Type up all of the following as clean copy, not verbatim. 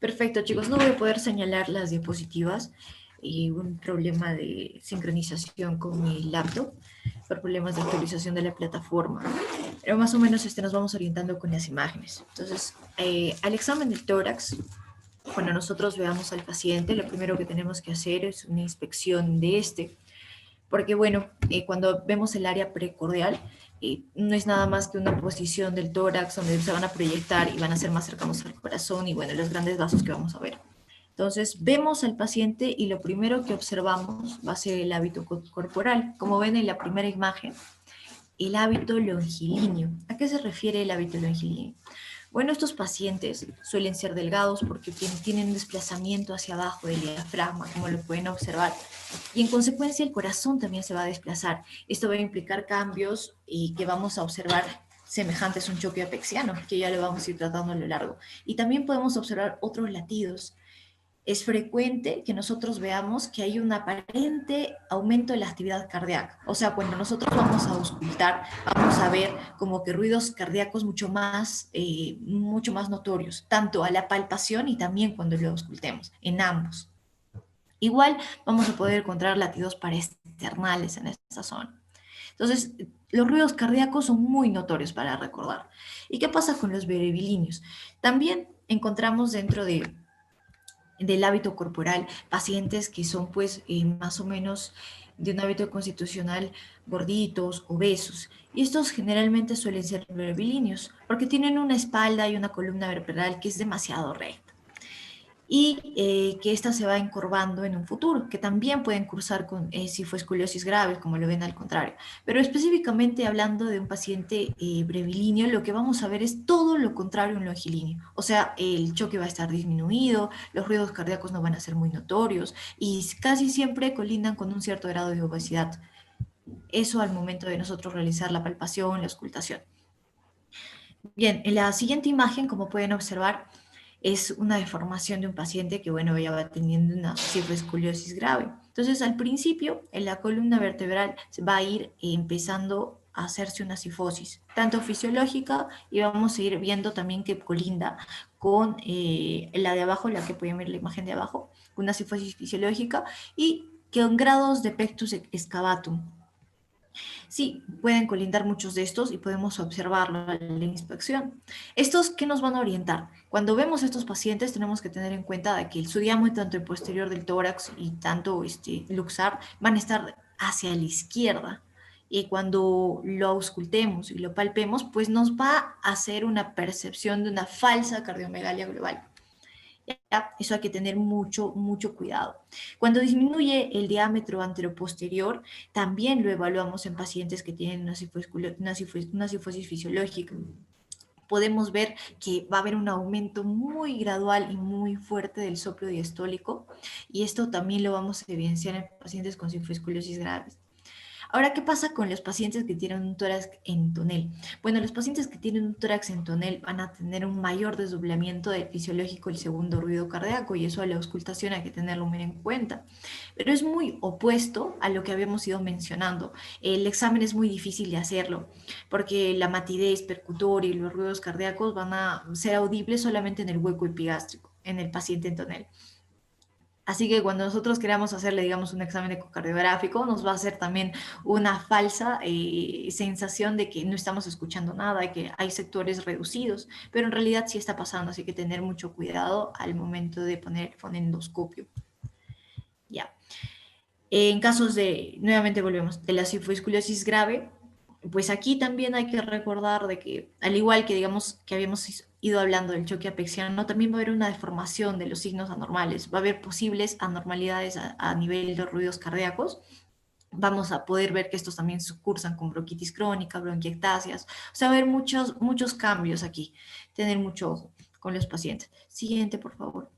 Perfecto, chicos. No voy a poder señalar las diapositivas y un problema de sincronización con mi laptop por problemas de actualización de la plataforma. Pero más o menos nos vamos orientando con las imágenes. Entonces, al examen del tórax, cuando nosotros veamos al paciente, lo primero que tenemos que hacer es una inspección de este. Porque bueno, cuando vemos el área precordial, no es nada más que una posición del tórax donde se van a proyectar y van a ser más cercanos al corazón y bueno, los grandes vasos que vamos a ver. Entonces, vemos al paciente y lo primero que observamos va a ser el hábito corporal. Como ven en la primera imagen, el hábito longilíneo. ¿A qué se refiere el hábito longilíneo? Bueno, estos pacientes suelen ser delgados porque tienen un desplazamiento hacia abajo del diafragma, como lo pueden observar, y en consecuencia el corazón también se va a desplazar. Esto va a implicar cambios y que vamos a observar semejantes a un choque apexiano, que ya lo vamos a ir tratando a lo largo. Y también podemos observar otros latidos. Es frecuente que nosotros veamos que hay un aparente aumento de la actividad cardíaca. O sea, cuando nosotros vamos a auscultar, vamos a ver como que ruidos cardíacos mucho más notorios, tanto a la palpación y también cuando lo auscultemos, en ambos. Igual vamos a poder encontrar latidos paraesternales en esta zona. Entonces, los ruidos cardíacos son muy notorios para recordar. ¿Y qué pasa con los brevilíneos? También encontramos dentro del hábito corporal pacientes que son pues más o menos de un hábito constitucional gorditos, obesos. Y estos generalmente suelen ser brevilíneos porque tienen una espalda y una columna vertebral que es demasiado recta y que ésta se va encorvando en un futuro, que también pueden cursar con cifoescoliosis grave, como lo ven al contrario. Pero específicamente hablando de un paciente brevilíneo, lo que vamos a ver es todo lo contrario a un longilíneo. O sea, el choque va a estar disminuido, los ruidos cardíacos no van a ser muy notorios y casi siempre colindan con un cierto grado de obesidad. Eso al momento de nosotros realizar la palpación, la auscultación. Bien, en la siguiente imagen, como pueden observar, es una deformación de un paciente que, bueno, ya va teniendo una cifoescoliosis grave. Entonces, al principio, en la columna vertebral va a ir empezando a hacerse una cifosis, tanto fisiológica, y vamos a ir viendo también que colinda con la de abajo, la que pueden ver la imagen de abajo, con una cifosis fisiológica, y con grados de pectus excavatum. Sí, pueden colindar muchos de estos y podemos observarlo en la inspección. ¿Estos qué nos van a orientar? Cuando vemos a estos pacientes tenemos que tener en cuenta de que su diámetro tanto el posterior del tórax y tanto luxar van a estar hacia la izquierda. Y cuando lo auscultemos y lo palpemos, pues nos va a hacer una percepción de una falsa cardiomegalia global. ¿Ya? Eso hay que tener mucho cuidado. Cuando disminuye el diámetro anteroposterior, también lo evaluamos en pacientes que tienen una cifosis fisiológica. Podemos ver que va a haber un aumento muy gradual y muy fuerte del soplo diastólico, y esto también lo vamos a evidenciar en pacientes con cifoescoliosis graves. Ahora, ¿qué pasa con los pacientes que tienen un tórax en tonel? Bueno, los pacientes que tienen un tórax en tonel van a tener un mayor desdoblamiento del fisiológico del segundo ruido cardíaco, y eso a la auscultación hay que tenerlo muy en cuenta. Pero es muy opuesto a lo que habíamos ido mencionando. El examen es muy difícil de hacerlo porque la matidez percutoria y los ruidos cardíacos van a ser audibles solamente en el hueco epigástrico, en el paciente en tonel. Así que cuando nosotros queramos hacerle, digamos, un examen ecocardiográfico, nos va a hacer también una falsa sensación de que no estamos escuchando nada, de que hay sectores reducidos, pero en realidad sí está pasando, así que tener mucho cuidado al momento de poner fonendoscopio. Ya. En casos de, nuevamente volvemos, de la cifoescoliosis grave, pues aquí también hay que recordar de que, al igual que digamos que habíamos ido hablando del choque apexiano, también va a haber una deformación de los signos anormales, va a haber posibles anormalidades a nivel de ruidos cardíacos. Vamos a poder ver que estos también cursan con bronquitis crónica, bronquiectasias, o sea, va a haber muchos cambios aquí, tener mucho ojo con los pacientes. Siguiente, por favor.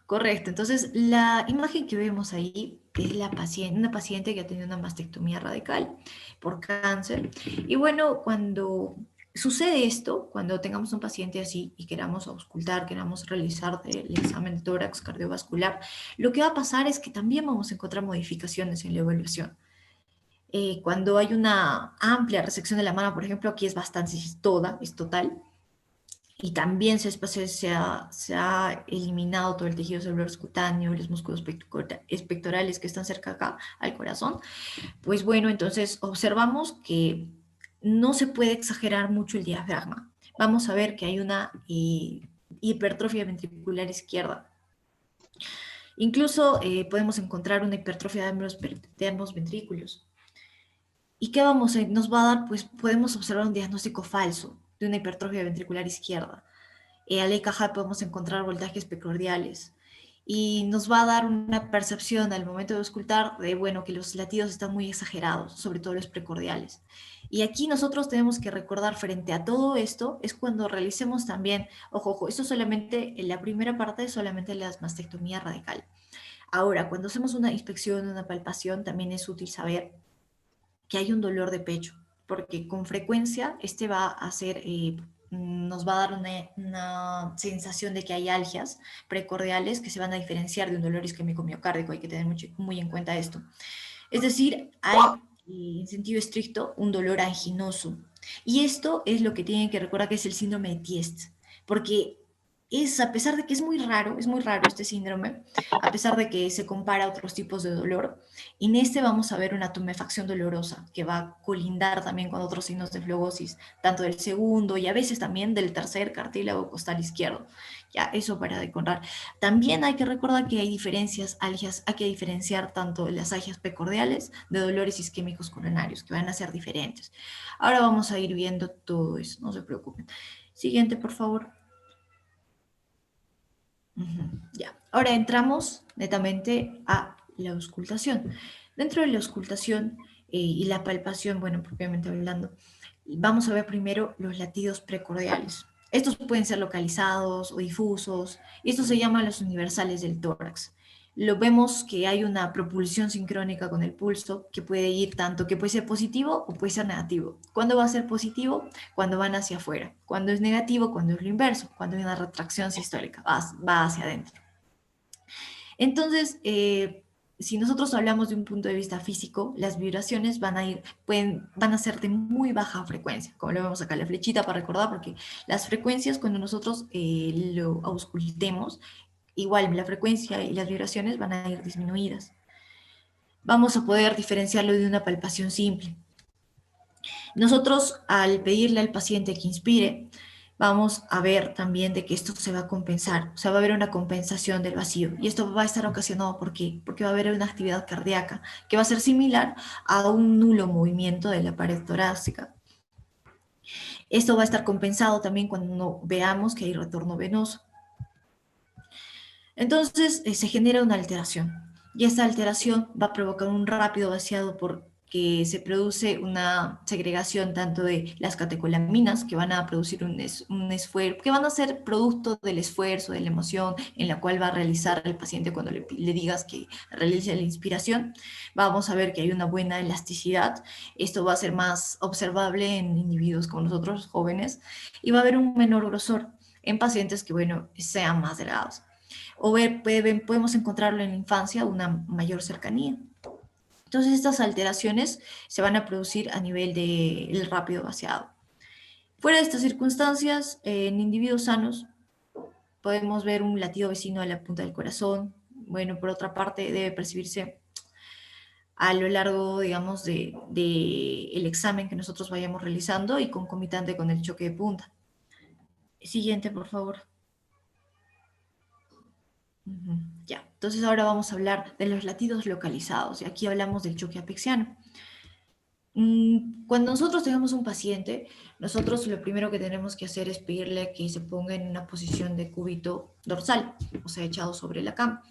Correcto, entonces la imagen que vemos ahí es una paciente que ha tenido una mastectomía radical por cáncer. Y bueno, cuando sucede esto, cuando tengamos un paciente así y queramos auscultar, queramos realizar el examen de tórax cardiovascular, lo que va a pasar es que también vamos a encontrar modificaciones en la evaluación. Cuando hay una amplia resección de la mama, por ejemplo, aquí es bastante, es toda, es total, y también se ha eliminado todo el tejido celular cutáneo, los músculos pectorales que están cerca acá al corazón, pues bueno, entonces observamos que no se puede exagerar mucho el diafragma. Vamos a ver que hay una hipertrofia ventricular izquierda. Incluso podemos encontrar una hipertrofia de ambos ventrículos. ¿Y qué nos va a dar? Pues podemos observar un diagnóstico falso de una hipertrofia ventricular izquierda. Al EKG podemos encontrar voltajes precordiales y nos va a dar una percepción al momento de auscultar de, bueno, que los latidos están muy exagerados, sobre todo los precordiales. Y aquí nosotros tenemos que recordar frente a todo esto, es cuando realicemos también, ojo, esto solamente, en la primera parte es solamente la mastectomía radical. Ahora, cuando hacemos una inspección, una palpación, también es útil saber que hay un dolor de pecho, porque con frecuencia este va a hacer, nos va a dar una sensación de que hay algias precordiales que se van a diferenciar de un dolor isquémico miocárdico, hay que tener muy en cuenta esto. Es decir, hay en sentido estricto un dolor anginoso. Y esto es lo que tienen que recordar que es el síndrome de Tiest, porque a pesar de que es muy raro este síndrome, a pesar de que se compara a otros tipos de dolor, en este vamos a ver una tumefacción dolorosa que va a colindar también con otros signos de flegosis, tanto del segundo y a veces también del tercer cartílago costal izquierdo. Ya, eso para decorar. También hay que recordar que hay diferencias algias, hay que diferenciar tanto las algias precordiales de dolores isquémicos coronarios, que van a ser diferentes. Ahora vamos a ir viendo todo eso, no se preocupen. Siguiente, por favor. Ya, ahora entramos netamente a la auscultación. Dentro de la auscultación y la palpación, bueno, propiamente hablando, vamos a ver primero los latidos precordiales. Estos pueden ser localizados o difusos, y estos se llaman los universales del tórax. Lo vemos que hay una propulsión sincrónica con el pulso que puede ir tanto, que puede ser positivo o puede ser negativo. ¿Cuándo va a ser positivo? Cuando van hacia afuera. Cuando es negativo, cuando es lo inverso, cuando hay una retracción sistólica, va hacia adentro. Entonces, si nosotros hablamos de un punto de vista físico, las vibraciones van a ser de muy baja frecuencia, como lo vemos acá, la flechita para recordar, porque las frecuencias cuando nosotros lo auscultemos, igual la frecuencia y las vibraciones van a ir disminuidas. Vamos a poder diferenciarlo de una palpación simple. Nosotros, al pedirle al paciente que inspire, vamos a ver también de que esto se va a compensar, o sea, va a haber una compensación del vacío. Y esto va a estar ocasionado, ¿por qué? Porque va a haber una actividad cardíaca que va a ser similar a un nulo movimiento de la pared torácica. Esto va a estar compensado también cuando veamos que hay retorno venoso. Entonces, se genera una alteración. Y esta alteración va a provocar un rápido vaciado porque se produce una segregación tanto de las catecolaminas, que van a producir un esfuerzo, que van a ser producto del esfuerzo, de la emoción en la cual va a realizar el paciente cuando le digas que realice la inspiración. Vamos a ver que hay una buena elasticidad. Esto va a ser más observable en individuos como nosotros, jóvenes, y va a haber un menor grosor en pacientes que, bueno, sean más delgados o podemos encontrarlo en la infancia, una mayor cercanía. Entonces estas alteraciones se van a producir a nivel del rápido vaciado. Fuera de estas circunstancias, en individuos sanos podemos ver un latido vecino a la punta del corazón. Bueno, por otra parte, debe percibirse a lo largo, digamos, de el examen que nosotros vayamos realizando y concomitante con el choque de punta. Siguiente, por favor. Ya, entonces ahora vamos a hablar de los latidos localizados y aquí hablamos del choque apexiano. Cuando nosotros tenemos un paciente, nosotros lo primero que tenemos que hacer es pedirle que se ponga en una posición de cúbito dorsal, o sea, echado sobre la cama.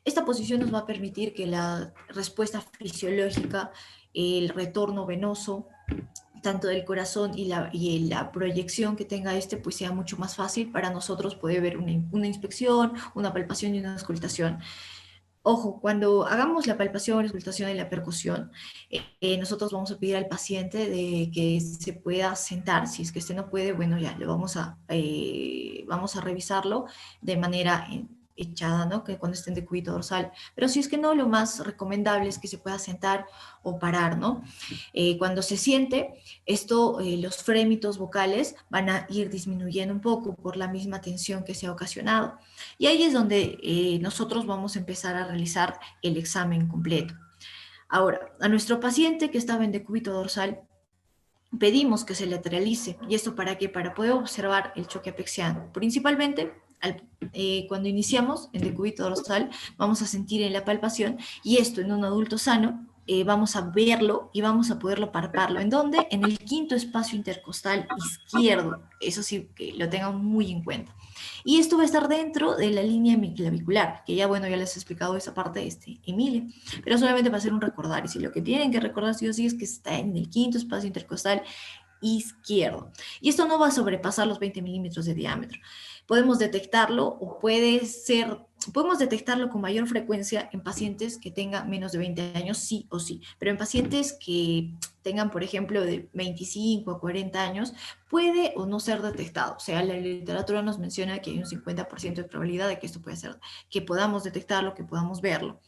Esta posición nos va a permitir que la respuesta fisiológica, el retorno venoso, tanto del corazón y la proyección que tenga este, pues sea mucho más fácil para nosotros poder ver una inspección, una palpación y una auscultación. Ojo, cuando hagamos la palpación, la auscultación y la percusión, nosotros vamos a pedir al paciente de que se pueda sentar. Si es que este no puede, bueno, ya vamos a revisarlo de manera echada, ¿no? Que cuando esté en decúbito dorsal. Pero si es que no, lo más recomendable es que se pueda sentar o parar, ¿no? Cuando se siente, esto, los frémitos vocales van a ir disminuyendo un poco por la misma tensión que se ha ocasionado. Y ahí es donde nosotros vamos a empezar a realizar el examen completo. Ahora, a nuestro paciente que estaba en decúbito dorsal, pedimos que se lateralice. ¿Y esto para qué? Para poder observar el choque apexiano. Principalmente, cuando iniciamos en decúbito dorsal, vamos a sentir en la palpación, y esto en un adulto sano, vamos a verlo y vamos a poderlo palparlo. ¿En dónde? En el quinto espacio intercostal izquierdo. Eso sí, que lo tengan muy en cuenta. Y esto va a estar dentro de la línea clavicular, que ya, bueno, ya les he explicado esa parte, Emilia, pero solamente para hacer un recordar. Y si lo que tienen que recordar sí o sí es que está en el quinto espacio intercostal izquierdo. Y esto no va a sobrepasar los 20 milímetros de diámetro. Podemos detectarlo, o podemos detectarlo con mayor frecuencia en pacientes que tengan menos de 20 años, sí o sí, pero en pacientes que tengan, por ejemplo, de 25 a 40 años, puede o no ser detectado. O sea, la literatura nos menciona que hay un 50% de probabilidad de que esto pueda ser, que podamos detectarlo, que podamos verlo.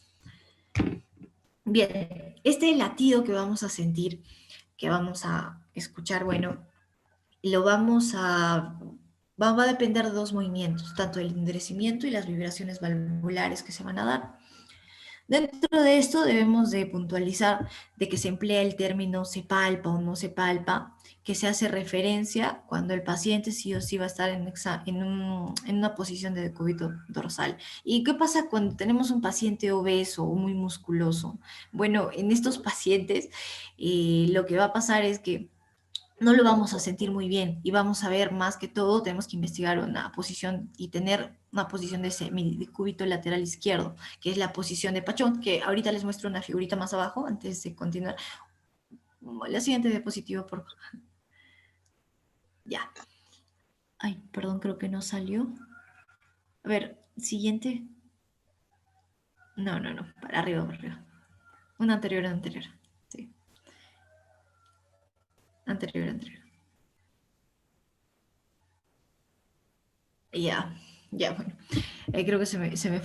Bien, este latido que vamos a sentir, que vamos a escuchar, bueno, lo va a depender de dos movimientos, tanto el endurecimiento y las vibraciones valvulares que se van a dar. Dentro de esto debemos de puntualizar de que se emplea el término se palpa o no se palpa, que se hace referencia cuando el paciente sí o sí va a estar en una posición de decúbito dorsal. ¿Y qué pasa cuando tenemos un paciente obeso o muy musculoso? Bueno, en estos pacientes lo que va a pasar es que no lo vamos a sentir muy bien, y vamos a ver, más que todo, tenemos que investigar una posición y tener una posición de semidecúbito lateral izquierdo, que es la posición de Pachón, que ahorita les muestro una figurita más abajo antes de continuar. La siguiente diapositiva, por favor. Ya. Ay, perdón, creo que no salió. A ver, siguiente. No, no, no, para arriba, para arriba. Una anterior, anterior. Sí, anterior, anterior. Ya, ya, bueno. Creo que se me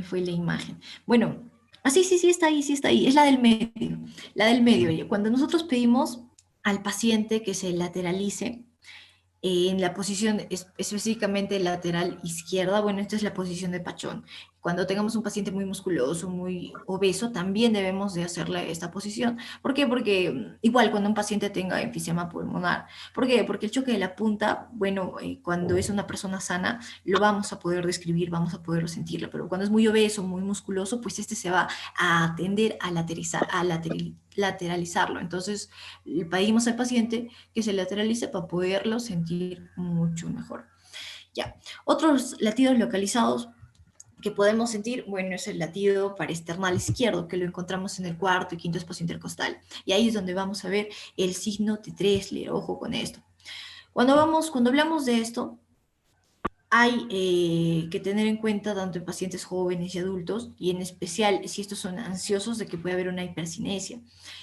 fue la imagen. Bueno, sí, sí, sí está ahí, sí está ahí. Es la del medio. La del medio. Oye, cuando nosotros pedimos al paciente que se lateralice, en la posición específicamente lateral izquierda, bueno, esta es la posición de Pachón. Cuando tengamos un paciente muy musculoso, muy obeso, también debemos de hacerle esta posición. ¿Por qué? Porque igual cuando un paciente tenga enfisema pulmonar. ¿Por qué? Porque el choque de la punta, bueno, cuando es una persona sana, lo vamos a poder describir, vamos a poder sentirlo, pero cuando es muy obeso, muy musculoso, pues este se va a tender a lateralizarlo. Entonces, le pedimos al paciente que se lateralice para poderlo sentir mucho mejor. Ya, otros latidos localizados que podemos sentir, bueno, es el latido parasternal izquierdo, que lo encontramos en el cuarto y quinto espacio intercostal. Y ahí es donde vamos a ver el signo de Dressler, ojo con esto. Cuando hablamos de esto, hay que tener en cuenta tanto en pacientes jóvenes y adultos, y en especial si estos son ansiosos, de que puede haber una hipercinesia.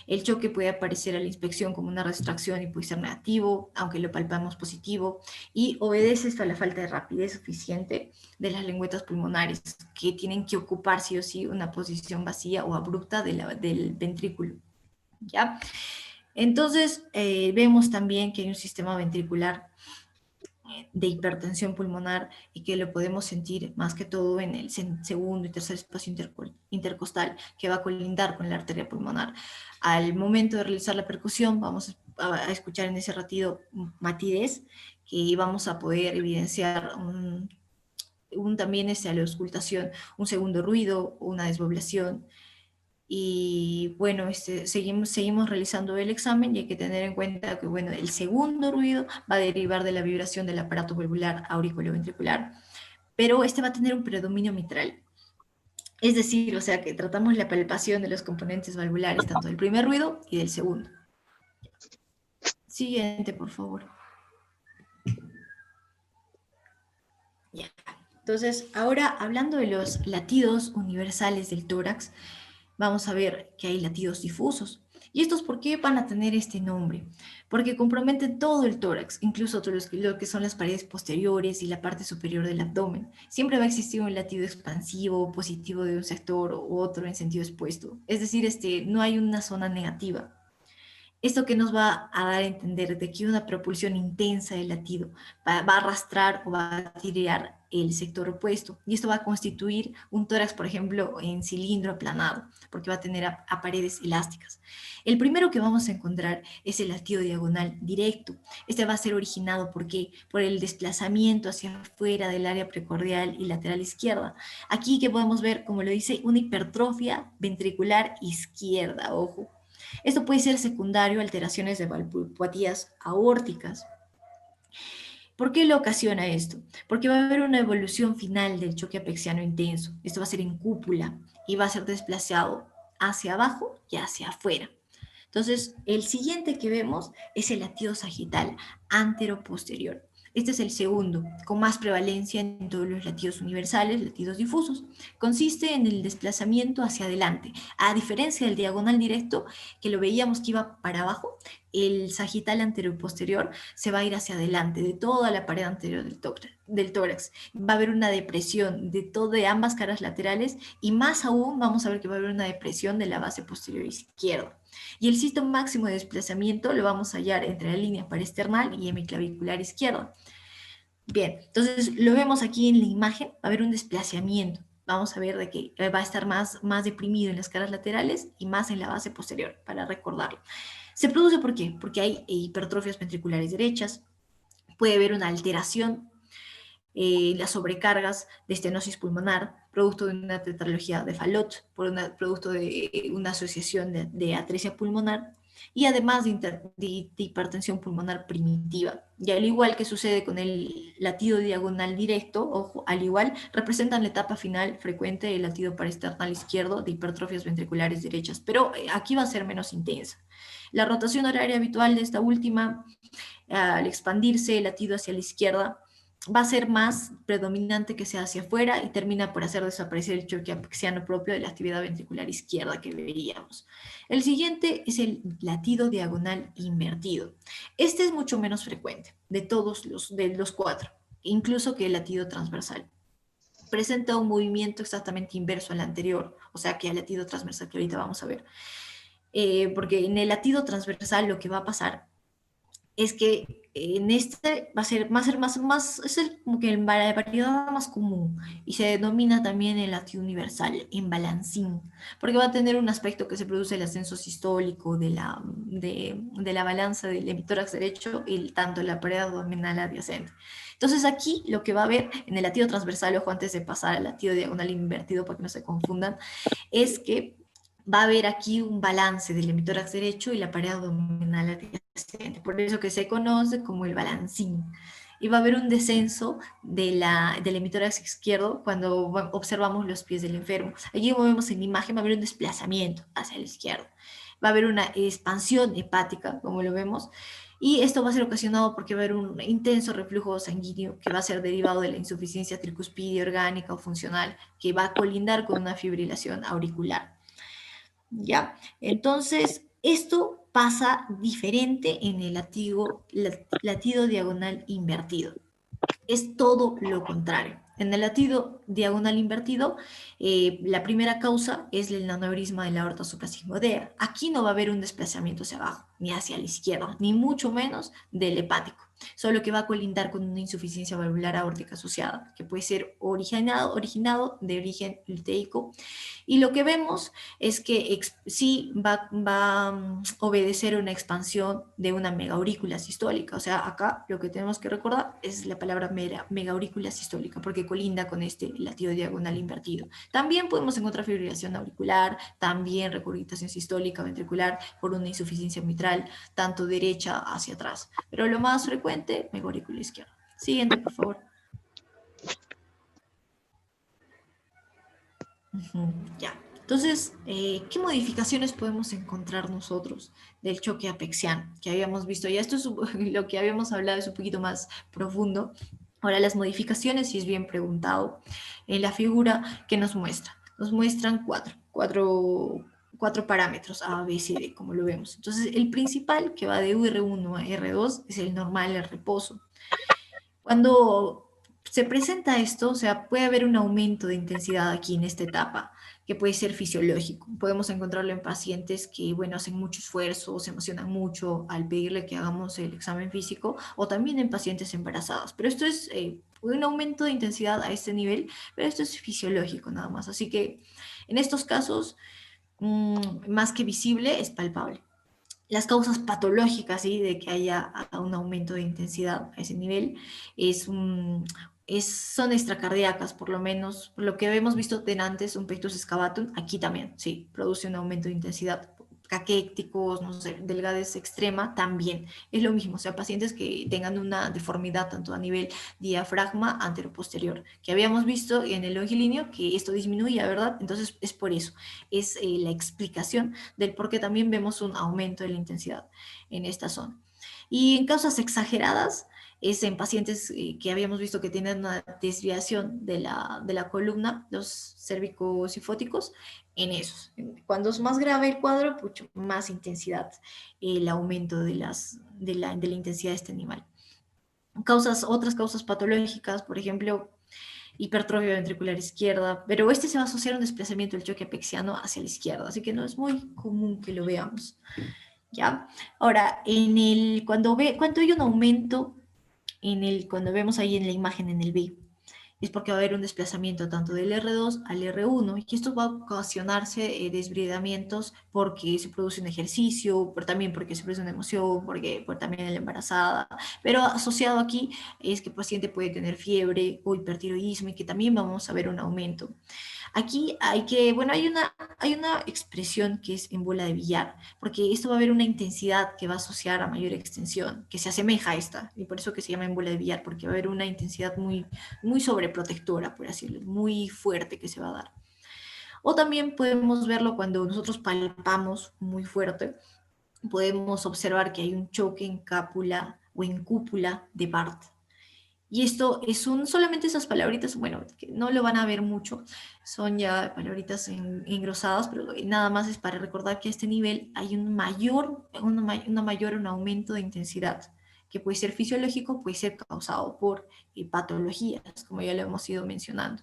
El choque puede aparecer a la inspección como una restracción y puede ser negativo, aunque lo palpamos positivo, y obedece esto a la falta de rapidez suficiente de las lengüetas pulmonares, que tienen que ocupar sí o sí una posición vacía o abrupta del ventrículo. ¿Ya? Entonces, vemos también que hay un sistema ventricular de hipertensión pulmonar, y que lo podemos sentir más que todo en el segundo y tercer espacio intercostal, que va a colindar con la arteria pulmonar. Al momento de realizar la percusión vamos a escuchar en ese ratito matidez, que vamos a poder evidenciar también a la auscultación un segundo ruido, una desboblación. Y bueno, seguimos realizando el examen, y hay que tener en cuenta que, bueno, el segundo ruido va a derivar de la vibración del aparato valvular auriculoventricular, pero este va a tener un predominio mitral. Es decir, o sea que tratamos la palpación de los componentes valvulares, tanto del primer ruido y del segundo. Siguiente, por favor. Ya. Entonces, ahora hablando de los latidos universales del tórax, vamos a ver que hay latidos difusos. ¿Y estos por qué van a tener este nombre? Porque comprometen todo el tórax, incluso todo lo que son las paredes posteriores y la parte superior del abdomen. Siempre va a existir un latido expansivo o positivo de un sector u otro en sentido expuesto. Es decir, no hay una zona negativa. Esto que nos va a dar a entender de que una propulsión intensa del latido va a arrastrar o va a tirar el sector opuesto. Y esto va a constituir un tórax, por ejemplo, en cilindro aplanado, porque va a tener a paredes elásticas. El primero que vamos a encontrar es el latido diagonal directo. Este va a ser originado por el desplazamiento hacia afuera del área precordial y lateral izquierda. Aquí que podemos ver, como lo dice, una hipertrofia ventricular izquierda, ojo. Esto puede ser secundario a alteraciones de valvulopatías aórticas. ¿Por qué lo ocasiona esto? Porque va a haber una evolución final del choque apexiano intenso. Esto va a ser en cúpula y va a ser desplazado hacia abajo y hacia afuera. Entonces, el siguiente que vemos es el latido sagital antero-posterior. Este es el segundo, con más prevalencia en todos los latidos universales, latidos difusos. Consiste en el desplazamiento hacia adelante. A diferencia del diagonal directo, que lo veíamos que iba para abajo, el sagital antero-posterior se va a ir hacia adelante, de toda la pared anterior del tórax. Va a haber una depresión de ambas caras laterales y más aún vamos a ver que va a haber una depresión de la base posterior izquierda. Y el sitio máximo de desplazamiento lo vamos a hallar entre la línea parasternal y hemiclavicular izquierda. Bien, entonces lo vemos aquí en la imagen, va a haber un desplazamiento. Vamos a ver de que va a estar más deprimido en las caras laterales y más en la base posterior, para recordarlo. ¿Se produce por qué? Porque hay hipertrofias ventriculares derechas, puede haber una alteración, las sobrecargas de estenosis pulmonar, producto de una tetralogía de Fallot, producto de una asociación de atresia pulmonar, y además de hipertensión pulmonar primitiva. Y al igual que sucede con el latido diagonal directo, ojo, al igual, representan la etapa final frecuente del latido parasternal izquierdo de hipertrofias ventriculares derechas, pero aquí va a ser menos intensa. La rotación horaria habitual de esta última, al expandirse el latido hacia la izquierda, va a ser más predominante que sea hacia afuera y termina por hacer desaparecer el choque apexiano propio de la actividad ventricular izquierda que veíamos. El siguiente es el latido diagonal invertido. Este es mucho menos frecuente de los cuatro, incluso que el latido transversal. Presenta un movimiento exactamente inverso al anterior, o sea que al latido transversal que ahorita vamos a ver. Porque en el latido transversal lo que va a pasar es que en este va a ser más es como que la variedad más común y se denomina también el latido universal en balancín, porque va a tener un aspecto que se produce el ascenso sistólico de la balanza del hemitórax derecho y tanto la pared abdominal adyacente. Entonces aquí lo que va a haber en el latido transversal, ojo antes de pasar al latido diagonal invertido para que no se confundan, es que va a haber aquí un balance del hemitórax derecho y la pared abdominal adyacente, por eso que se conoce como el balancín. Y va a haber un descenso del hemitórax izquierdo cuando observamos los pies del enfermo. Allí vemos en la imagen, va a haber un desplazamiento hacia la izquierda. Va a haber una expansión hepática, como lo vemos, y esto va a ser ocasionado porque va a haber un intenso reflujo sanguíneo que va a ser derivado de la insuficiencia tricuspidia orgánica o funcional, que va a colindar con una fibrilación auricular. ¿Ya? Entonces, esto pasa diferente en el latido diagonal invertido. Es todo lo contrario. En el latido diagonal invertido, la primera causa es el aneurisma de la aorta suprasigmoidea. Aquí no va a haber un desplazamiento hacia abajo, ni hacia la izquierda, ni mucho menos del hepático, solo que va a colindar con una insuficiencia valvular aórtica asociada, que puede ser originado de origen luteico. Y lo que vemos es que sí va a obedecer una expansión de una megaurícula sistólica. O sea, acá lo que tenemos que recordar es la palabra megaurícula sistólica, porque colinda con este latido diagonal invertido. También podemos encontrar fibrilación auricular, también regurgitación sistólica ventricular por una insuficiencia mitral, tanto derecha hacia atrás. Pero lo más frecuente, megaurícula izquierda. Siguiente, por favor. Ya. Entonces, ¿qué modificaciones podemos encontrar nosotros del choque apexiano que habíamos visto? Ya esto es lo que habíamos hablado, es un poquito más profundo. Ahora, las modificaciones, si es bien preguntado, en la figura que nos muestra. Nos muestran cuatro. cuatro, cuatro parámetros A, B, C, D, como lo vemos. Entonces, el principal que va de R1 a R2 es el normal, el reposo. Cuando se presenta esto, o sea, puede haber un aumento de intensidad aquí en esta etapa, que puede ser fisiológico. Podemos encontrarlo en pacientes que, bueno, hacen mucho esfuerzo, se emocionan mucho al pedirle que hagamos el examen físico, o también en pacientes embarazadas. Pero esto es un aumento de intensidad a este nivel, pero esto es fisiológico nada más. Así que en estos casos, más que visible, es palpable. Las causas patológicas, ¿sí? De que haya un aumento de intensidad a ese nivel son extracardíacas, por lo menos, por lo que hemos visto de antes, un pectus excavatum, aquí también, sí, produce un aumento de intensidad. Caquécticos, no sé, delgadez extrema, también es lo mismo, o sea, pacientes que tengan una deformidad tanto a nivel diafragma anteroposterior, que habíamos visto en el longilíneo que esto disminuye, ¿verdad? Entonces es por eso, es la explicación del por qué también vemos un aumento de la intensidad en esta zona. Y en causas exageradas, es en pacientes que habíamos visto que tienen una desviación de la columna, los cervicosifóticos, en esos. Cuando es más grave el cuadro, mucho más intensidad, el aumento de la intensidad de este animal. Otras causas patológicas, por ejemplo, hipertrofia ventricular izquierda, pero este se va a asociar a un desplazamiento del choque apexiano hacia la izquierda, así que no es muy común que lo veamos. ¿Ya? Ahora, cuando hay un aumento, cuando vemos ahí en la imagen en el B, es porque va a haber un desplazamiento tanto del R2 al R1 y esto va a ocasionarse desbridamientos porque se produce un ejercicio, también porque se produce una emoción, por también la embarazada, pero asociado aquí es que el paciente puede tener fiebre o hipertiroidismo y que también vamos a ver un aumento. Aquí bueno, hay una expresión que es en bola de billar, porque esto va a haber una intensidad que va a asociar a mayor extensión, que se asemeja a esta, y por eso que se llama en bola de billar, porque va a haber una intensidad muy sobreprotectora, por así decirlo, muy fuerte que se va a dar. O también podemos verlo cuando nosotros palpamos muy fuerte, podemos observar que hay un choque en cápula o en cúpula de Barth. Y esto solamente esas palabritas, bueno, que no lo van a ver mucho, son ya palabritas engrosadas, pero nada más es para recordar que a este nivel hay un aumento de intensidad, que puede ser fisiológico, puede ser causado por patologías, como ya lo hemos ido mencionando.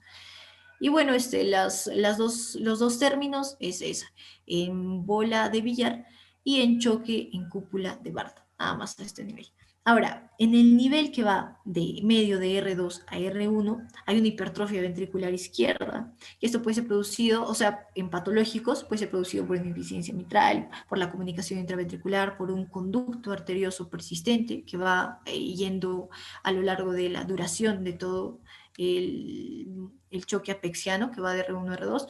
Y bueno, los dos términos es esa, en bola de billar y en choque en cúpula de Barth, nada más a este nivel. Ahora, en el nivel que va de medio de R2 a R1, hay una hipertrofia ventricular izquierda, y esto puede ser producido, o sea, en patológicos, puede ser producido por una insuficiencia mitral, por la comunicación intraventricular, por un conducto arterioso persistente que va yendo a lo largo de la duración de todo el choque apexiano que va de R1 a R2.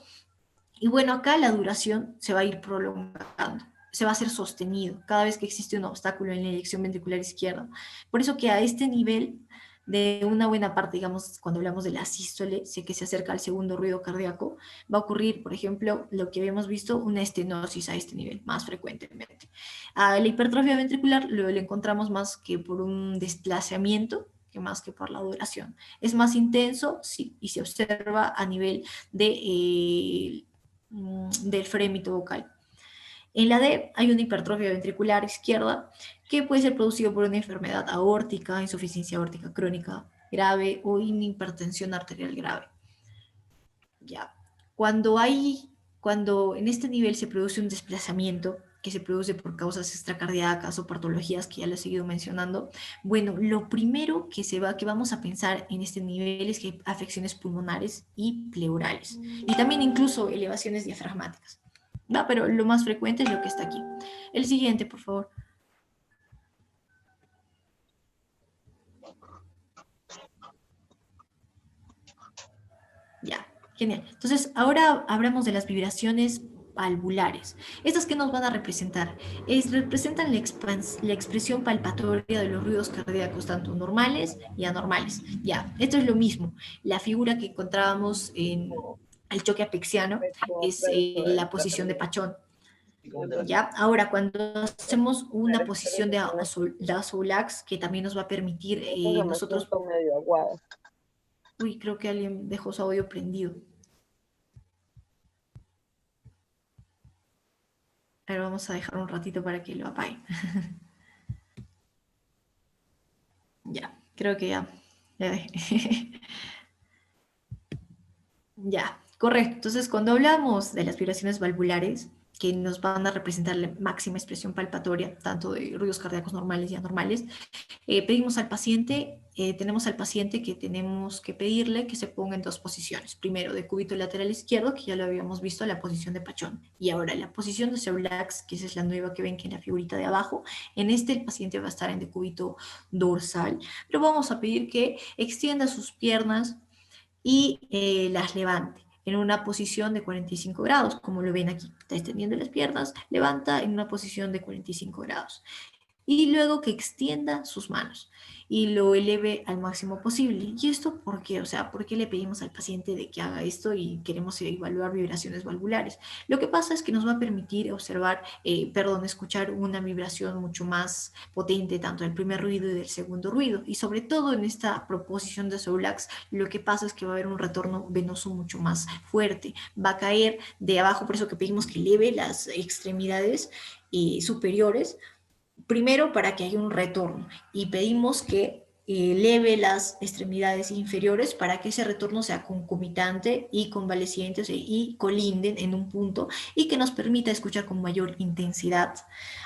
Y bueno, acá la duración se va a ir prolongando, se va a hacer sostenido cada vez que existe un obstáculo en la eyección ventricular izquierda. Por eso que a este nivel de una buena parte, digamos, cuando hablamos de la sístole, sé que se acerca al segundo ruido cardíaco, va a ocurrir, por ejemplo, lo que habíamos visto, una estenosis a este nivel, más frecuentemente. A la hipertrofia ventricular lo encontramos más que por un desplazamiento, que más que por la duración. Es más intenso, sí, y se observa a nivel del frémito vocal. En la D hay una hipertrofia ventricular izquierda que puede ser producido por una enfermedad aórtica, insuficiencia aórtica crónica grave o hipertensión arterial grave. Ya. Cuando en este nivel se produce un desplazamiento que se produce por causas extracardíacas o patologías que ya les he seguido mencionando, bueno, lo primero que vamos a pensar en este nivel es que hay afecciones pulmonares y pleurales y también incluso elevaciones diafragmáticas. ¿Va? Pero lo más frecuente es lo que está aquí. El siguiente, por favor. Ya, genial. Entonces, ahora hablamos de las vibraciones valvulares. ¿Estas qué nos van a representar? Representan la expresión palpatoria de los ruidos cardíacos, tanto normales y anormales. Ya, esto es lo mismo. La figura que encontrábamos en el choque apexiano es la posición de Pachón. ¿Ya? Ahora, cuando hacemos una posición de Dassault, que también nos va a permitir nosotros... Uy, creo que alguien dejó su audio prendido. A ver, vamos a dejar un ratito para que lo apaguen. Ya, creo que ya. Ya dejé. Ya, correcto. Entonces, cuando hablamos de las vibraciones valvulares, que nos van a representar la máxima expresión palpatoria, tanto de ruidos cardíacos normales y anormales, pedimos al paciente, tenemos al paciente que tenemos que pedirle que se ponga en dos posiciones. Primero, de cúbito lateral izquierdo, que ya lo habíamos visto, la posición de Pachón. Y ahora, la posición de Seulax, que esa es la nueva que ven que en la figurita de abajo. En este, el paciente va a estar en decúbito dorsal. Pero vamos a pedir que extienda sus piernas y las levante en una posición de 45 grados, como lo ven aquí. Está extendiendo las piernas, levanta en una posición de 45 grados y luego que extienda sus manos y lo eleve al máximo posible. ¿Y esto por qué? O sea, ¿por qué le pedimos al paciente de que haga esto y queremos evaluar vibraciones valvulares? Lo que pasa es que nos va a permitir observar, escuchar una vibración mucho más potente, tanto del primer ruido y del segundo ruido. Y sobre todo en esta proposición de Soulax, lo que pasa es que va a haber un retorno venoso mucho más fuerte. Va a caer de abajo, por eso que pedimos que eleve las extremidades superiores primero para que haya un retorno y pedimos que eleve las extremidades inferiores para que ese retorno sea concomitante y convaleciente, o sea, y colinden en un punto y que nos permita escuchar con mayor intensidad.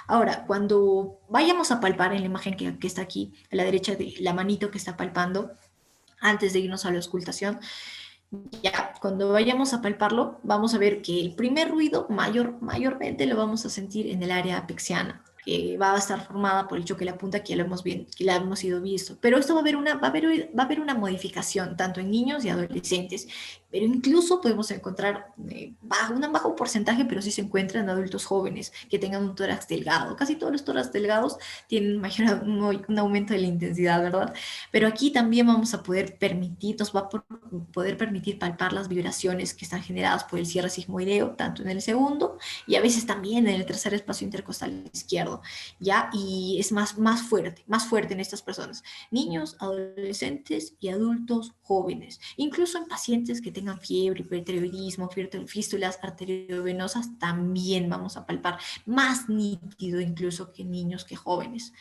Ahora, cuando vayamos a palpar en la imagen que está aquí a la derecha de la manito que está palpando, antes de irnos a la auscultación, ya cuando vayamos a palparlo, vamos a ver que el primer ruido mayormente lo vamos a sentir en el área apexiana, que va a estar formada por el choque de la punta, que ya lo hemos, bien, que la hemos ido visto. Pero esto va a haber una modificación, tanto en niños y adolescentes, pero incluso podemos encontrar un bajo porcentaje, pero sí se encuentra en adultos jóvenes que tengan un tórax delgado. Casi todos los tórax delgados tienen un aumento de la intensidad, ¿verdad? Pero aquí también vamos a poder permitir, nos va a poder permitir palpar las vibraciones que están generadas por el cierre sigmoideo, tanto en el segundo y a veces también en el tercer espacio intercostal izquierdo, ¿ya? Y es más fuerte en estas personas, niños, adolescentes y adultos jóvenes, incluso en pacientes que tengan fiebre, hipertiroidismo, fístulas arteriovenosas, también vamos a palpar más nítido incluso que niños que jóvenes.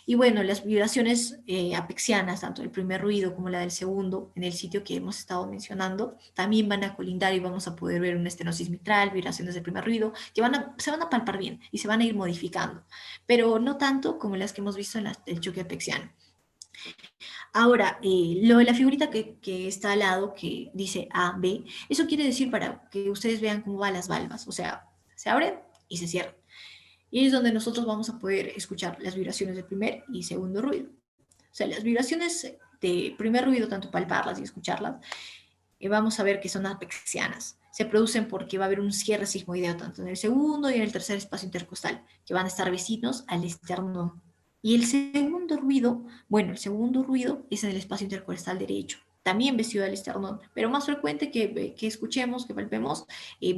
Y bueno, las vibraciones apexianas, tanto del primer ruido como la del segundo, en el sitio que hemos estado mencionando, también van a colindar y vamos a poder ver una estenosis mitral, vibraciones del primer ruido, que se van a palpar bien y se van a ir modificando, pero no tanto como las que hemos visto en el choque apexiano. Ahora, lo de la figurita que está al lado, que dice A, B, eso quiere decir para que ustedes vean cómo van las valvas, o sea, se abren y se cierran. Y es donde nosotros vamos a poder escuchar las vibraciones del primer y segundo ruido. O sea, las vibraciones de primer ruido, tanto palparlas y escucharlas, vamos a ver que son apexianas. Se producen porque va a haber un cierre sigmoideo tanto en el segundo y en el tercer espacio intercostal, que van a estar vecinos al esternón. Y el segundo ruido, bueno, el segundo ruido es en el espacio intercostal derecho, también vestido al esternón, pero más frecuente que escuchemos, que palpemos,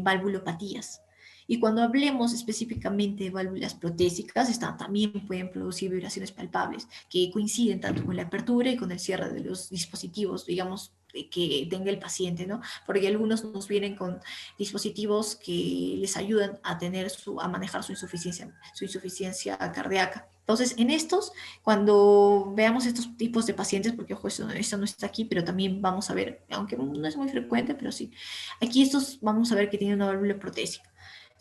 valvulopatías. Y cuando hablemos específicamente de válvulas protésicas, también pueden producir vibraciones palpables que coinciden tanto con la apertura y con el cierre de los dispositivos, digamos, que tenga el paciente, ¿no? Porque algunos nos vienen con dispositivos que les ayudan a a manejar su insuficiencia cardíaca. Entonces, en estos, cuando veamos estos tipos de pacientes, porque ojo, esto no está aquí, pero también vamos a ver, aunque no es muy frecuente, pero sí, aquí estos vamos a ver que tienen una válvula protésica.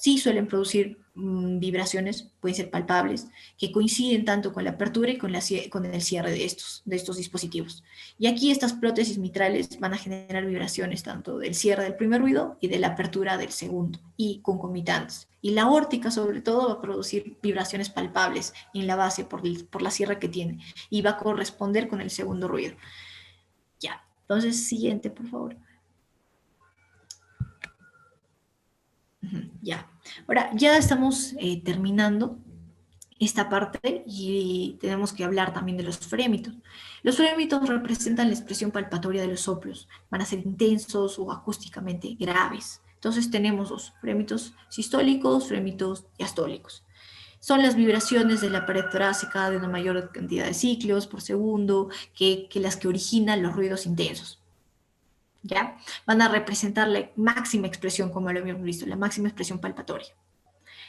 Sí suelen producir vibraciones, pueden ser palpables, que coinciden tanto con la apertura y con el cierre de estos dispositivos. Y aquí estas prótesis mitrales van a generar vibraciones tanto del cierre del primer ruido y de la apertura del segundo, y concomitantes. Y la órtica, sobre todo, va a producir vibraciones palpables en la base por la cierre que tiene, y va a corresponder con el segundo ruido. Ya, entonces, siguiente, por favor. Ya. Ahora, ya estamos terminando esta parte y tenemos que hablar también de los frémitos. Los frémitos representan la expresión palpatoria de los soplos. Van a ser intensos o acústicamente graves. Entonces tenemos los frémitos sistólicos, frémitos diastólicos. Son las vibraciones de la pared torácica de una mayor cantidad de ciclos por segundo que las que originan los ruidos intensos. ¿Ya? Van a representar la máxima expresión, como lo habíamos visto, la máxima expresión palpatoria.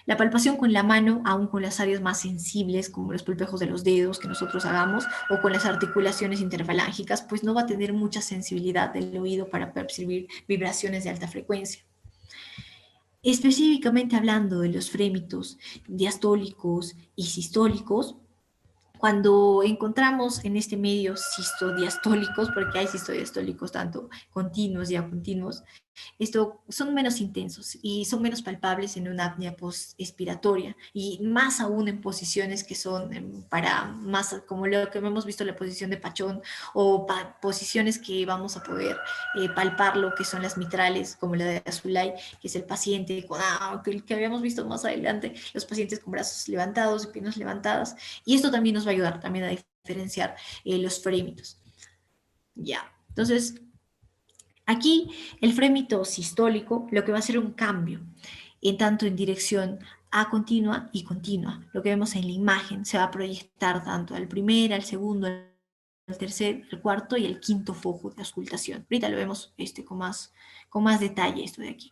La palpación con la mano, aún con las áreas más sensibles, como los palpejos de los dedos que nosotros hagamos, o con las articulaciones interfalángicas, pues no va a tener mucha sensibilidad del oído para percibir vibraciones de alta frecuencia. Específicamente hablando de los frémitos diastólicos y sistólicos, cuando encontramos en este medio cistodiastólicos, porque hay cistodiastólicos tanto continuos y acontinuos, esto son menos intensos y son menos palpables en una apnea post-expiratoria y más aún en posiciones que son para más como lo que hemos visto la posición de Pachón o posiciones que vamos a poder palpar lo que son las mitrales como la de Azulay, que es el paciente con, que habíamos visto más adelante, los pacientes con brazos levantados y piernas levantadas, y esto también nos va a ayudar también a diferenciar los frémitos. Ya, entonces aquí el frémito sistólico lo que va a hacer un cambio, en tanto en dirección A continua y continua. Lo que vemos en la imagen se va a proyectar tanto al primer, al segundo, al tercer, al cuarto y al quinto foco de auscultación. Ahorita lo vemos con más detalle esto de aquí.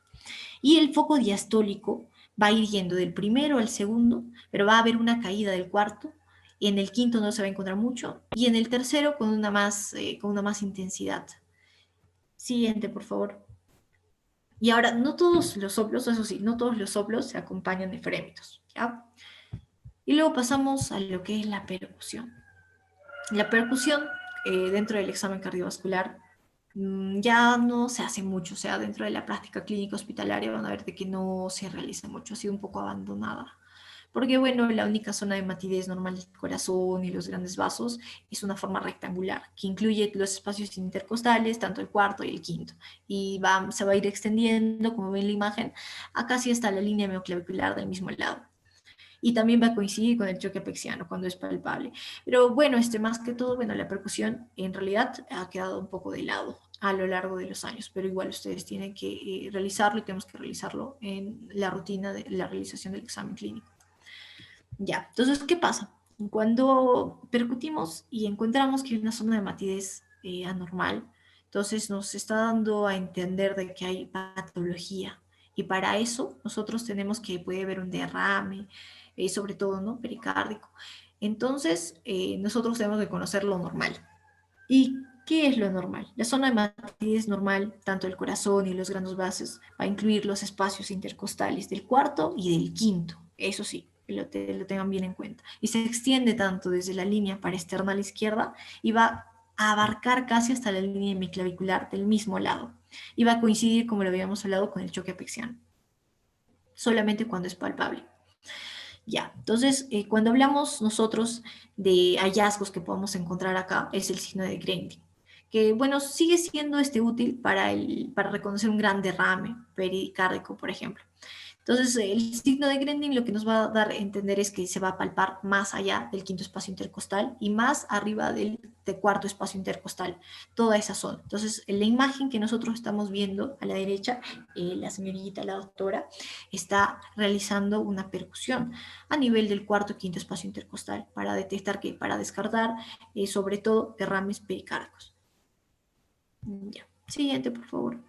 Y el foco diastólico va a ir yendo del primero al segundo, pero va a haber una caída del cuarto, y en el quinto no se va a encontrar mucho, y en el tercero con una más intensidad. Siguiente, por favor. Y ahora, no todos los soplos, eso sí, no todos los soplos se acompañan de frémitos, ¿ya? Y luego pasamos a lo que es la percusión. La percusión dentro del examen cardiovascular ya no se hace mucho, o sea, dentro de la práctica clínica hospitalaria van a ver de que no se realiza mucho, ha sido un poco abandonada. Porque, bueno, la única zona de matidez normal del corazón y los grandes vasos es una forma rectangular que incluye los espacios intercostales, tanto el cuarto y el quinto, y se va a ir extendiendo, como ven en la imagen, a casi hasta la línea mioclavicular del mismo lado. Y también va a coincidir con el choque apexiano cuando es palpable. Pero bueno, más que todo, bueno, la percusión en realidad ha quedado un poco de lado a lo largo de los años, pero igual ustedes tienen que realizarlo y tenemos que realizarlo en la rutina de la realización del examen clínico. Ya, entonces, ¿qué pasa? Cuando percutimos y encontramos que hay una zona de matidez anormal, entonces nos está dando a entender de que hay patología. Y para eso nosotros tenemos que puede haber un derrame, sobre todo, ¿no? Pericárdico. Entonces, nosotros tenemos que conocer lo normal. ¿Y qué es lo normal? La zona de matidez normal, tanto el corazón y los grandes vasos, va a incluir los espacios intercostales del cuarto y del quinto. Eso sí, lo tengan bien en cuenta. Y se extiende tanto desde la línea parasternal izquierda y va a abarcar casi hasta la línea hemiclavicular del mismo lado. Y va a coincidir, como lo habíamos hablado, con el choque apexiano. Solamente cuando es palpable. Ya, entonces, cuando hablamos nosotros de hallazgos que podemos encontrar acá, es el signo de Grending, que, bueno, sigue siendo útil para reconocer un gran derrame pericárdico, por ejemplo. Entonces, el signo de Grending lo que nos va a dar a entender es que se va a palpar más allá del quinto espacio intercostal y más arriba del cuarto espacio intercostal, toda esa zona. Entonces, en la imagen que nosotros estamos viendo a la derecha, la señorita, la doctora, está realizando una percusión a nivel del cuarto y quinto espacio intercostal para detectar que, para descartar, sobre todo, derrames pericárdicos. Ya. Siguiente, por favor.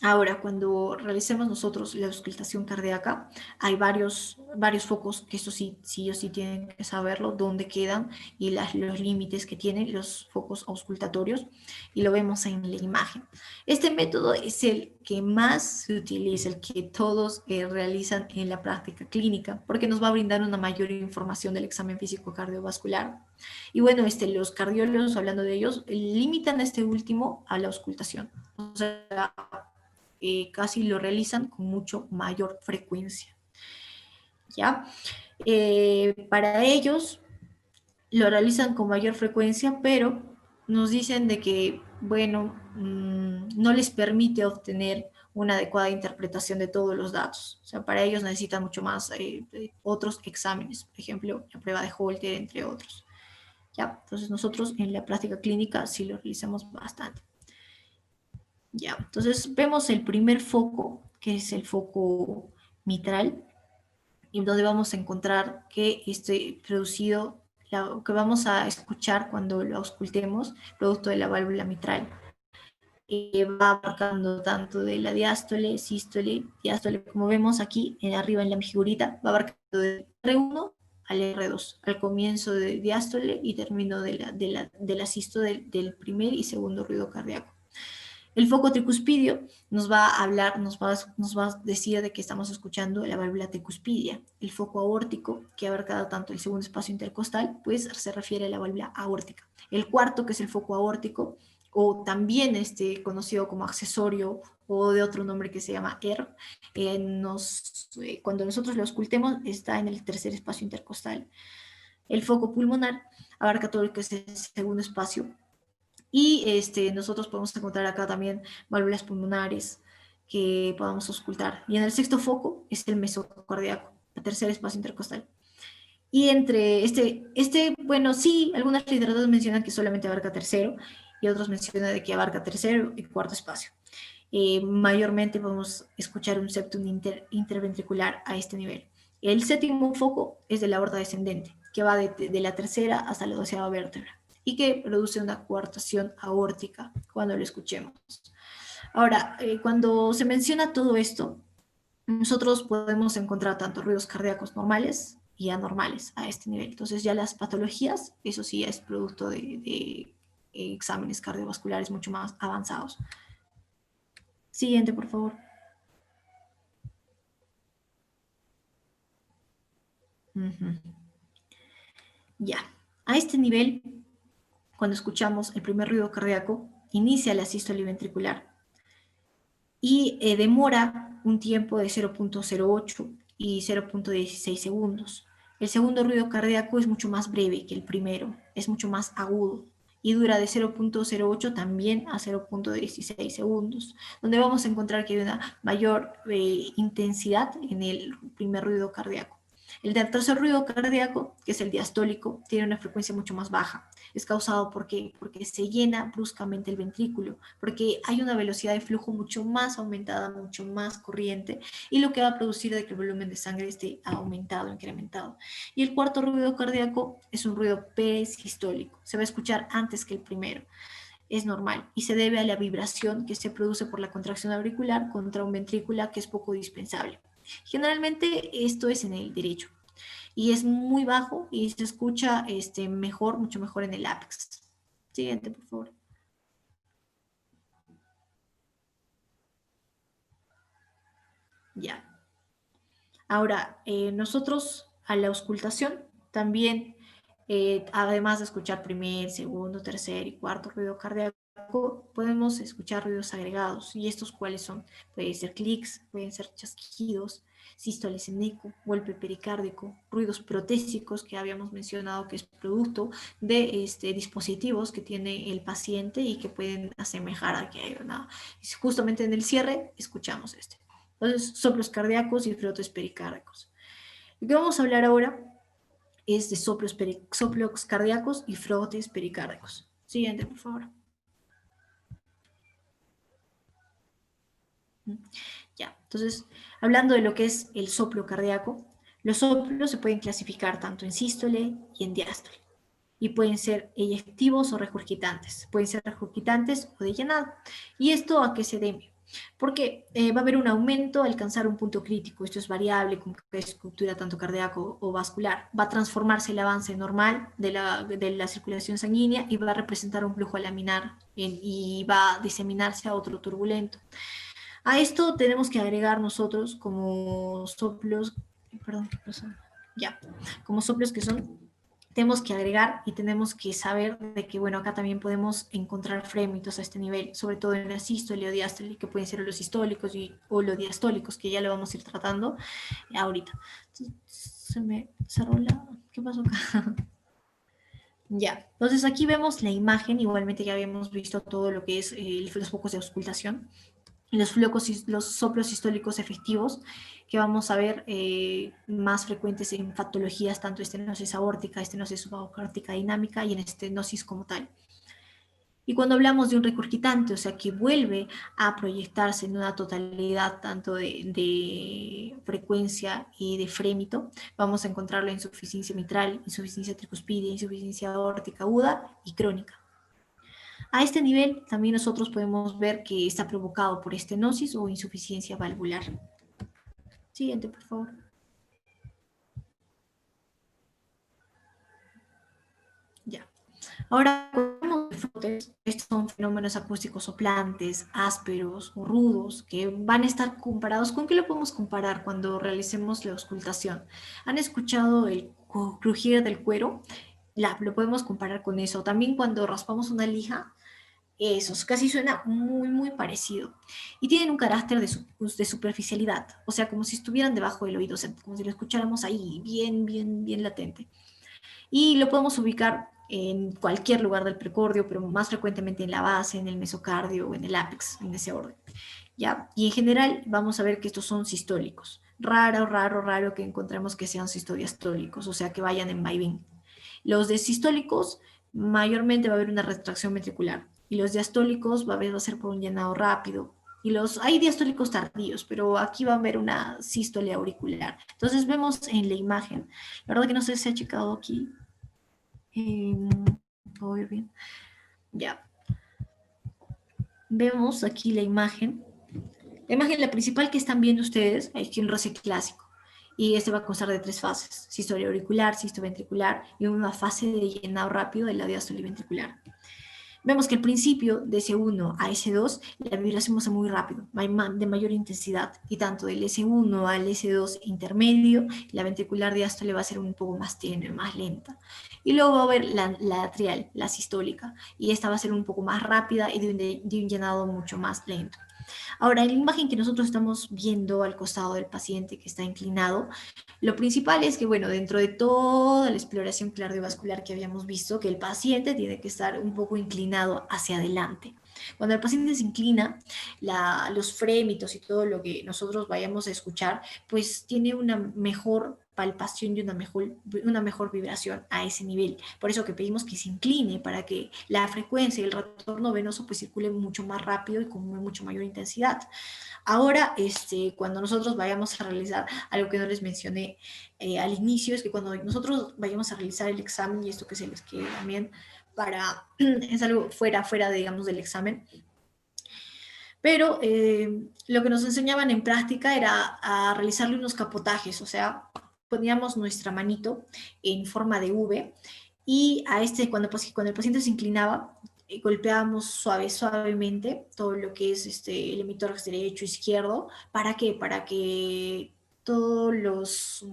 Ahora, cuando realicemos nosotros la auscultación cardíaca, hay varios focos que eso sí o sí tienen que saberlo, dónde quedan y los límites que tienen los focos auscultatorios, y lo vemos en la imagen. Este método es el que más se utiliza, el que todos realizan en la práctica clínica, porque nos va a brindar una mayor información del examen físico cardiovascular. Y bueno, los cardiólogos, hablando de ellos, limitan este último a la auscultación. O sea, casi lo realizan con mucho mayor frecuencia. ¿Ya? Para ellos lo realizan con mayor frecuencia, pero nos dicen de que, bueno, no les permite obtener una adecuada interpretación de todos los datos. O sea, para ellos necesitan mucho más otros exámenes, por ejemplo, la prueba de Holter, entre otros. ¿Ya? Entonces nosotros en la práctica clínica sí lo realizamos bastante. Ya, entonces vemos el primer foco, que es el foco mitral, y donde vamos a encontrar que producido, que vamos a escuchar cuando lo auscultemos, producto de la válvula mitral. va abarcando tanto de la diástole, sístole, diástole, como vemos aquí arriba en la figurita, va abarcando de R1 al R2, al comienzo de diástole y término de la sístole del primer y segundo ruido cardíaco. El foco tricuspidio nos va a hablar, nos va a decir de que estamos escuchando la válvula tricuspidia. El foco aórtico, que abarca tanto el segundo espacio intercostal, pues se refiere a la válvula aórtica. El cuarto, que es el foco aórtico, o también conocido como accesorio o de otro nombre que se llama ER, cuando nosotros lo auscultemos está en el tercer espacio intercostal. El foco pulmonar abarca todo lo que es el segundo espacio y nosotros podemos encontrar acá también válvulas pulmonares que podamos auscultar. Y en el sexto foco es el mesocardíaco, el tercer espacio intercostal. Y entre bueno, sí, algunas literaturas mencionan que solamente abarca tercero y otros mencionan de que abarca tercero y cuarto espacio. Mayormente podemos escuchar un septum interventricular a este nivel. El séptimo foco es de la aorta descendente, que va de la tercera hasta la 12ª vértebra y que produce una coartación aórtica cuando lo escuchemos. Ahora, cuando se menciona todo esto, nosotros podemos encontrar tanto ruidos cardíacos normales y anormales a este nivel. Entonces ya las patologías, eso sí es producto de exámenes cardiovasculares mucho más avanzados. Siguiente, por favor. Ya, a este nivel, cuando escuchamos el primer ruido cardíaco, inicia la sístole ventricular y demora un tiempo de 0.08 y 0.16 segundos. El segundo ruido cardíaco es mucho más breve que el primero, es mucho más agudo y dura de 0.08 también a 0.16 segundos, donde vamos a encontrar que hay una mayor intensidad en el primer ruido cardíaco. El tercer ruido cardíaco, que es el diastólico, tiene una frecuencia mucho más baja. Es causado porque se llena bruscamente el ventrículo, porque hay una velocidad de flujo mucho más aumentada, mucho más corriente, y lo que va a producir de que el volumen de sangre esté aumentado, incrementado. Y el cuarto ruido cardíaco es un ruido perisistólico. Se va a escuchar antes que el primero. Es normal y se debe a la vibración que se produce por la contracción auricular contra un ventrículo que es poco dispensable. Generalmente esto es en el derecho y es muy bajo y se escucha mejor, mucho mejor en el ápex. Siguiente, por favor. Ya. Ahora, nosotros a la auscultación también, además de escuchar primer, segundo, tercer y cuarto ruido cardíaco, podemos escuchar ruidos agregados. ¿Y estos cuáles son? Pueden ser clics, pueden ser chasquidos, sístoles en eco, golpe pericárdico, ruidos protésicos que habíamos mencionado que es producto de dispositivos que tiene el paciente y que pueden asemejar a que hay una... Justamente en el cierre escuchamos este. Entonces, soplos cardíacos y frotes pericárdicos. Lo que vamos a hablar ahora es de soplos cardíacos y frotes pericárdicos. Siguiente, por favor. Ya, entonces, hablando de lo que es el soplo cardíaco, los soplos se pueden clasificar tanto en sístole y en diástole. Y pueden ser eyectivos o regurgitantes. Pueden ser regurgitantes o de llenado. ¿Y esto a qué se debe? Porque va a haber un aumento al alcanzar un punto crítico. Esto es variable con estructura tanto cardíaco o vascular. Va a transformarse el avance normal de la circulación sanguínea y va a representar un flujo laminar y va a diseminarse a otro turbulento. A esto tenemos que agregar nosotros como soplos, perdón, ¿qué pasa? Ya, como soplos que son, tenemos que agregar y tenemos que saber de que, bueno, acá también podemos encontrar frémitos a este nivel, sobre todo en la sístole o diástole, que pueden ser los sistólicos o los diastólicos, que ya lo vamos a ir tratando ahorita. Entonces, se me cerró la... ¿Qué pasó acá? Ya, entonces aquí vemos la imagen, igualmente ya habíamos visto todo lo que es los focos de auscultación, los soplos sistólicos efectivos, que vamos a ver más frecuentes en patologías, tanto estenosis aórtica, estenosis subaórtica dinámica y en estenosis como tal. Y cuando hablamos de un recurgitante, o sea, que vuelve a proyectarse en una totalidad tanto de frecuencia y de frémito, vamos a encontrarlo en insuficiencia mitral, insuficiencia tricuspidea, insuficiencia aórtica aguda y crónica. A este nivel también nosotros podemos ver que está provocado por estenosis o insuficiencia valvular. Siguiente, por favor. Ya. Ahora, estos son fenómenos acústicos soplantes, ásperos o rudos, que van a estar comparados. ¿Con qué lo podemos comparar cuando realicemos la auscultación? ¿Han escuchado el crujir del cuero? Lo podemos comparar con eso. También cuando raspamos una lija, eso casi suena muy, muy parecido. Y tienen un carácter de superficialidad, o sea, como si estuvieran debajo del oído, o sea, como si lo escucháramos ahí, bien, bien, bien latente. Y lo podemos ubicar en cualquier lugar del precordio, pero más frecuentemente en la base, en el mesocardio o en el ápex, en ese orden. ¿Ya? Y en general vamos a ver que estos son sistólicos. Raro, raro, raro que encontremos que sean sistodiastólicos, o sea, que vayan en vaivén. Los desistólicos, mayormente va a haber una retracción ventricular. Y los diastólicos va a ser por un llenado rápido. Hay diastólicos tardíos, pero aquí va a haber una sístole auricular. Entonces vemos en la imagen, la verdad que no sé si se ha checado aquí. ¿Puedo ir bien? Ya. Vemos aquí la imagen. La principal que están viendo ustedes es un RC clásico. Y este va a constar de 3 fases: sístole auricular, sístole ventricular y una fase de llenado rápido de la diástole ventricular. Vemos que al principio de S1 a S2 la vibración va a ser muy rápido, de mayor intensidad, y tanto del S1 al S2 intermedio, la ventricular diástole va a ser un poco más tenue, más lenta. Y luego va a haber la atrial, la sistólica, y esta va a ser un poco más rápida y de un llenado mucho más lento. Ahora, en la imagen que nosotros estamos viendo al costado del paciente que está inclinado, lo principal es que, bueno, dentro de toda la exploración cardiovascular que habíamos visto, que el paciente tiene que estar un poco inclinado hacia adelante. Cuando el paciente se inclina, los frémitos y todo lo que nosotros vayamos a escuchar, pues tiene una mejor palpación y una mejor vibración a ese nivel. Por eso que pedimos que se incline para que la frecuencia y el retorno venoso pues circule mucho más rápido y con mucho mayor intensidad. Ahora, cuando nosotros vayamos a realizar algo que no les mencioné al inicio, es que cuando nosotros vayamos a realizar el examen, y esto que se les quede también es algo fuera, digamos, del examen, pero lo que nos enseñaban en práctica era a realizarle unos capotajes, o sea, poníamos nuestra manito en forma de V y cuando el paciente se inclinaba, golpeábamos suavemente todo lo que es el hemitórax derecho, izquierdo. ¿Para qué? Para que todos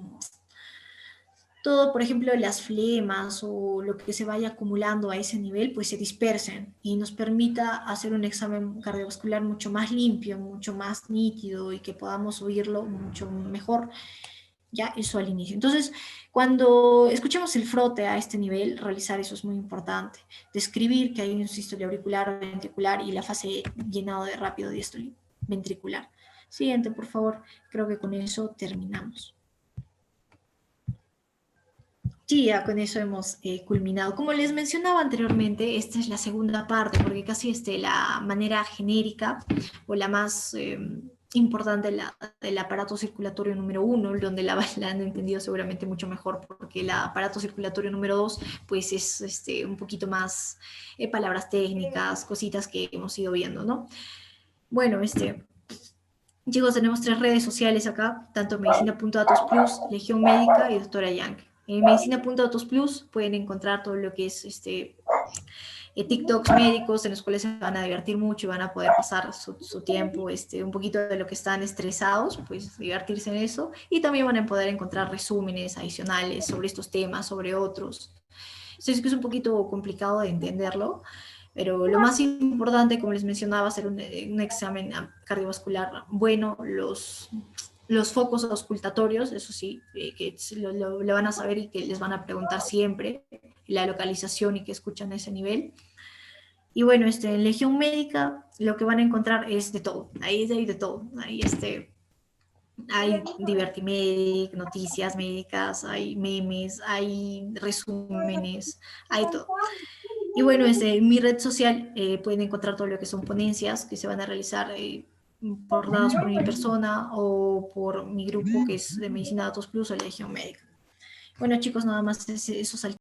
todo, por ejemplo, las flemas o lo que se vaya acumulando a ese nivel, pues se dispersen y nos permita hacer un examen cardiovascular mucho más limpio, mucho más nítido y que podamos oírlo mucho mejor. Ya eso al inicio. Entonces, cuando escuchemos el frote a este nivel, realizar eso es muy importante. Describir que hay un sístole auricular o ventricular y la fase llenado de rápido diástole ventricular. Siguiente, por favor. Creo que con eso terminamos. Sí, ya con eso hemos culminado. Como les mencionaba anteriormente, esta es la segunda parte, porque casi la manera genérica o la más importante del aparato circulatorio número 1, donde la han entendido seguramente mucho mejor, porque el aparato circulatorio número 2, pues es un poquito más palabras técnicas, cositas que hemos ido viendo, ¿no? Bueno, chicos, tenemos 3 redes sociales acá, tanto Medicina.datos Plus, Legión Médica y Doctora Yang. En Medicina.datos Plus pueden encontrar todo lo que es TikToks médicos en los cuales se van a divertir mucho y van a poder pasar su tiempo, un poquito de lo que están estresados, pues divertirse en eso. Y también van a poder encontrar resúmenes adicionales sobre estos temas, sobre otros. Entonces, es que es un poquito complicado de entenderlo, pero lo más importante, como les mencionaba, hacer un examen cardiovascular bueno, los focos auscultatorios, eso sí, que lo van a saber y que les van a preguntar siempre, la localización y que escuchan a ese nivel. Y bueno, en Legión Médica lo que van a encontrar es de todo, ahí hay de todo, hay Divertimedic, noticias médicas, hay memes, hay resúmenes, hay todo. Y bueno, en mi red social pueden encontrar todo lo que son ponencias que se van a realizar dados por mi persona o por mi grupo que es de Medicina Datos Plus o Legión Médica. Bueno chicos, nada más eso.